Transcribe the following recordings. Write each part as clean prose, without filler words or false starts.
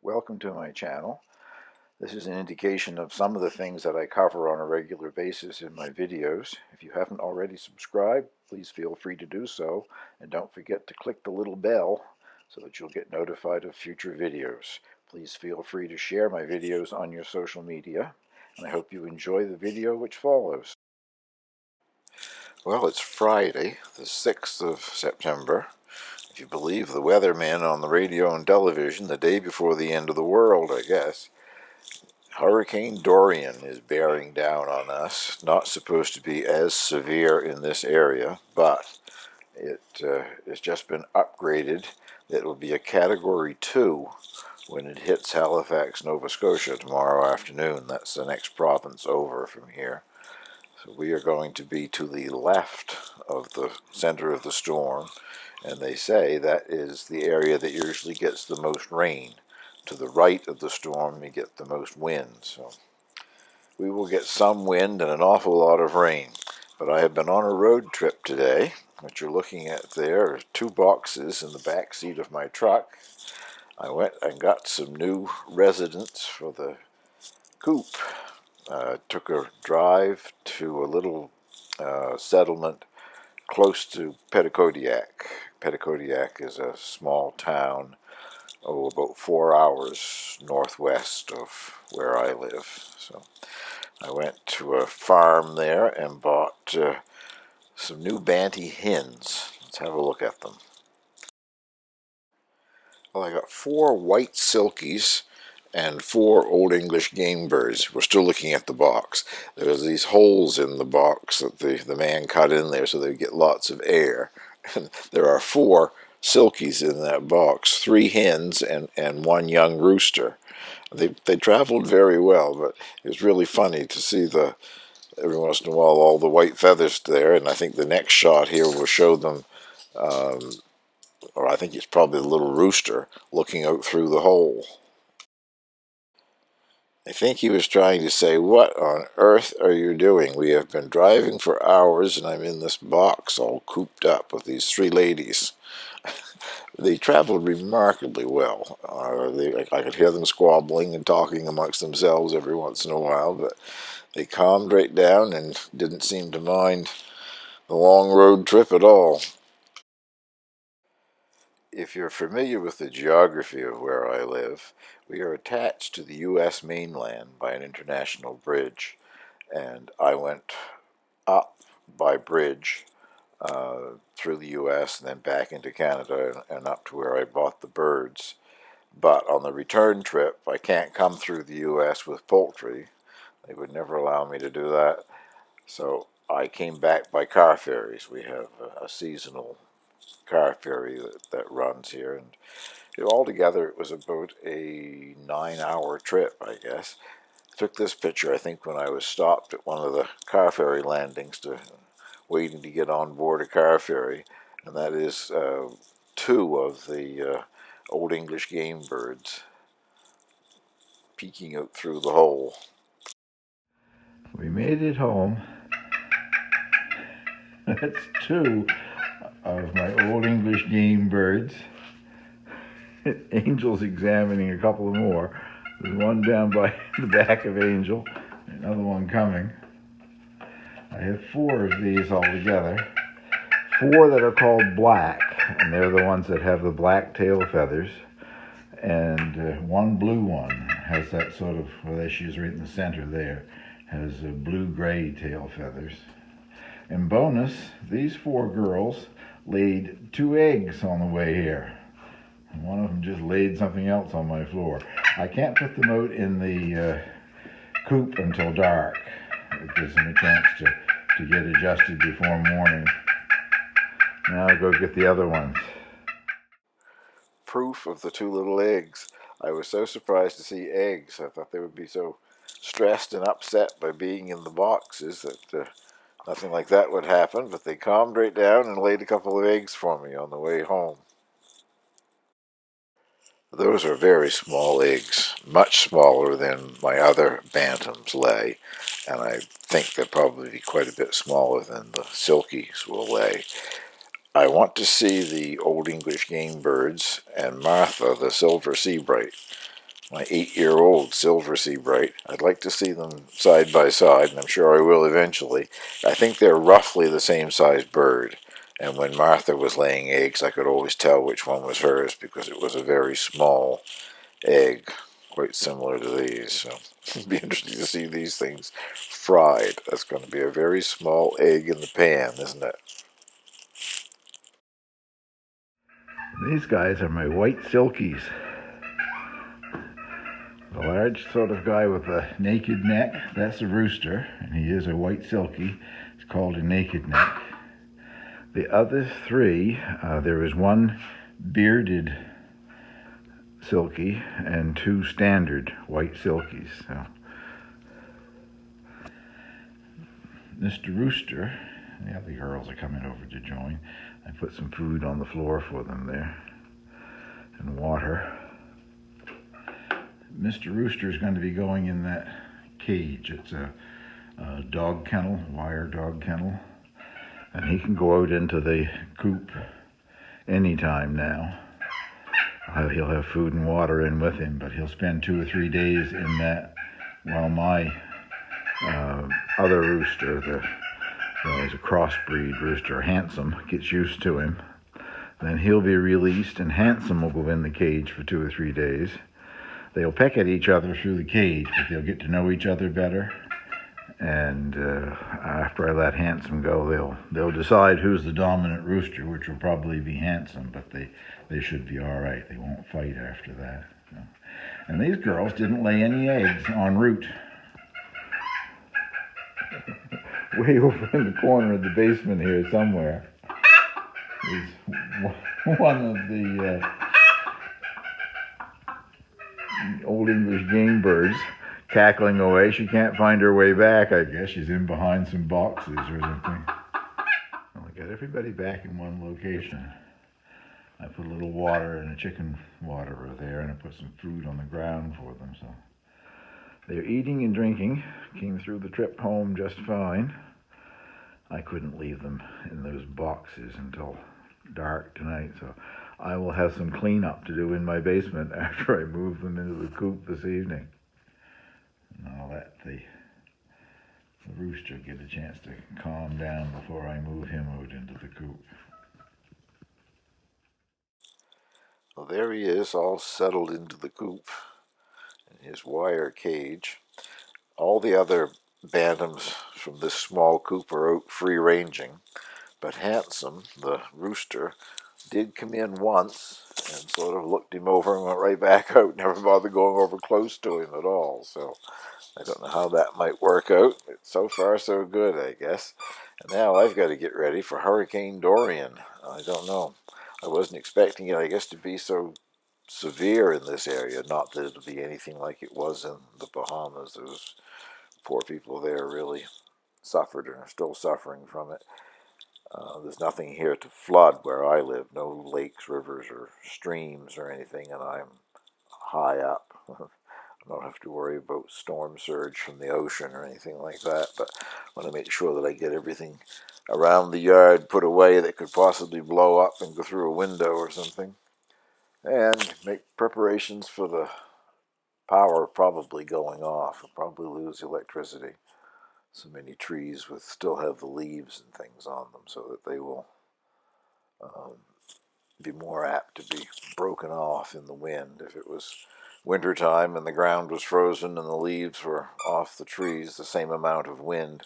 Welcome to my channel. This is an indication of some of the things that I cover on a regular basis in my videos. If you haven't already subscribed, please feel free to do so, and don't forget to click the little bell so that you'll get notified of future videos. Please feel free to share my videos on your social media, and I hope you enjoy the video which follows. Well, it's Friday, the 6th of September. If you believe the weathermen on the radio and television, the day before the end of the world, I guess. Hurricane Dorian is bearing down on us. Not supposed to be as severe in this area, but it's just been upgraded. It will be a Category 2 when it hits Halifax, Nova Scotia tomorrow afternoon. That's the next province over from here. So we are going to be to the left of the center of the storm, and they say that is the area that usually gets the most rain. To the right of the storm, you get the most wind. So we will get some wind and an awful lot of rain. But I have been on a road trip today. What you're looking at there are 2 boxes in the back seat of my truck. I went and got some new residents for the Coop. Took a drive to a little settlement close to Petitcodiac. Petitcodiac is a small town, about 4 hours northwest of where I live. So I went to a farm there and bought some new Banty hens. Let's have a look at them. Well, I got 4 white silkies and 4 Old English game birds. We're still looking at the box. There's these holes in the box that the man cut in there so they get lots of air. And there are 4 silkies in that box, 3 hens and 1 young rooster. They traveled very well, but it was really funny to see every once in a while all the white feathers there. And I think the next shot here will show them, or I think it's probably the little rooster looking out through the hole. I think he was trying to say, what on earth are you doing? We have been driving for hours and I'm in this box all cooped up with these 3 ladies. They traveled remarkably well. I could hear them squabbling and talking amongst themselves every once in a while, but they calmed right down and didn't seem to mind the long road trip at all. If you're familiar with the geography of where I live, we are attached to the U.S. mainland by an international bridge, and I went up by bridge through the U.S. and then back into Canada and up to where I bought the birds. But on the return trip, I can't come through the U.S. with poultry. They would never allow me to do that. So I came back by car ferries. We have a seasonal car ferry that runs here, and altogether it was about a 9-hour trip, I guess. Took this picture, I think, when I was stopped at one of the car ferry landings waiting to get on board a car ferry, and that is 2 of the Old English game birds peeking out through the hole. We made it home. That's 2 of my Old English game birds. Angel's examining a couple more. There's one down by the back of Angel, another one coming. I have 4 of these altogether. 4 that are called black, and they're the ones that have the black tail feathers. And 1 blue one has that sort of, well, she's right in the center there, has blue-gray tail feathers. In bonus, these 4 girls laid 2 eggs on the way here. And one of them just laid something else on my floor. I can't put them out in the coop until dark. It gives them a chance to get adjusted before morning. Now I'll go get the other ones. Proof of the 2 little eggs. I was so surprised to see eggs. I thought they would be so stressed and upset by being in the boxes that nothing like that would happen, but they calmed right down and laid a couple of eggs for me on the way home. Those are very small eggs, much smaller than my other bantams lay, and I think they'll probably be quite a bit smaller than the silkies will lay. I want to see the Old English game birds and Martha, the silver seabright. my 8-year-old silver sea bright. I'd like to see them side by side, and I'm sure I will eventually. I think they're roughly the same size bird. And when Martha was laying eggs, I could always tell which one was hers because it was a very small egg, quite similar to these. So it'd be interesting to see these things fried. That's going to be a very small egg in the pan, isn't it? These guys are my white silkies. The large sort of guy with a naked neck, that's a rooster, and he is a white silky. It's called a naked neck. The other three, there is one bearded silky and two standard white silkies. So, Mr. Rooster, the other girls are coming over to join. I put some food on the floor for them there and water. Mr. Rooster is going to be going in that cage. It's a dog kennel, wire dog kennel, and he can go out into the coop anytime now. He'll have food and water in with him, but he'll spend 2 or 3 days in that while my other rooster, he's a crossbreed rooster, Handsome, gets used to him. Then he'll be released, and Handsome will go in the cage for 2 or 3 days. They'll peck at each other through the cage, but they'll get to know each other better. And after I let Handsome go, they'll decide who's the dominant rooster, which will probably be Handsome, but they should be all right. They won't fight after that. So. And these girls didn't lay any eggs en route. Way over in the corner of the basement here somewhere is one of the old English game birds cackling away. She can't find her way back, I guess. She's in behind some boxes or something. Well, I got everybody back in one location. I put a little water and a chicken waterer there, and I put some food on the ground for them. So they're eating and drinking. Came through the trip home just fine. I couldn't leave them in those boxes until dark tonight, so I will have some cleanup to do in my basement after I move them into the coop this evening. And I'll let the rooster get a chance to calm down before I move him out into the coop. Well, there he is, all settled into the coop in his wire cage. All the other bantams from this small coop are out free-ranging, but Handsome, the rooster, did come in once and sort of looked him over and went right back out, never bothered going over close to him at all. So I don't know how that might work out. But so far, so good, I guess. And now I've got to get ready for Hurricane Dorian. I don't know. I wasn't expecting it, I guess, to be so severe in this area. Not that it'll be anything like it was in the Bahamas. Those poor people there really suffered and are still suffering from it. There's nothing here to flood where I live. No lakes, rivers, or streams or anything, and I'm high up. I don't have to worry about storm surge from the ocean or anything like that, but I want to make sure that I get everything around the yard put away that could possibly blow up and go through a window or something, and make preparations for the power probably going off. I'll probably lose electricity. So many trees with still have the leaves and things on them so that they will be more apt to be broken off in the wind. If it was wintertime and the ground was frozen and the leaves were off the trees, the same amount of wind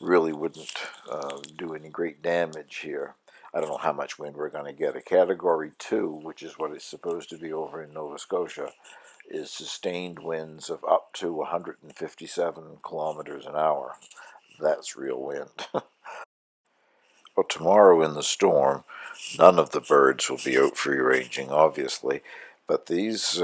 really wouldn't do any great damage here. I don't know how much wind we're going to get. A Category 2, which is what it's supposed to be over in Nova Scotia, is sustained winds of up to 157 kilometers an hour. That's real wind. Well, tomorrow in the storm, none of the birds will be out free-ranging, obviously, but these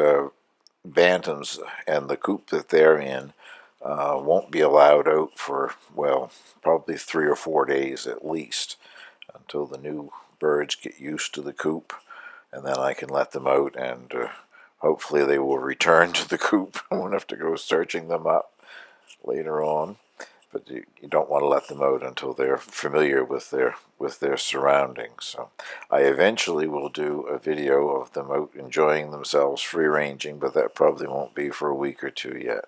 bantams and the coop that they're in won't be allowed out for, well, probably 3 or 4 days at least, until the new birds get used to the coop, and then I can let them out, and hopefully they will return to the coop. I won't have to go searching them up later on. but you don't want to let them out until they're familiar with their surroundings. So I eventually will do a video of them out enjoying themselves free ranging, but that probably won't be for a week or two yet.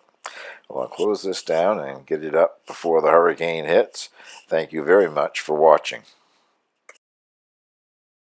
Well, I'll close this down and get it up before the hurricane hits. Thank you very much for watching.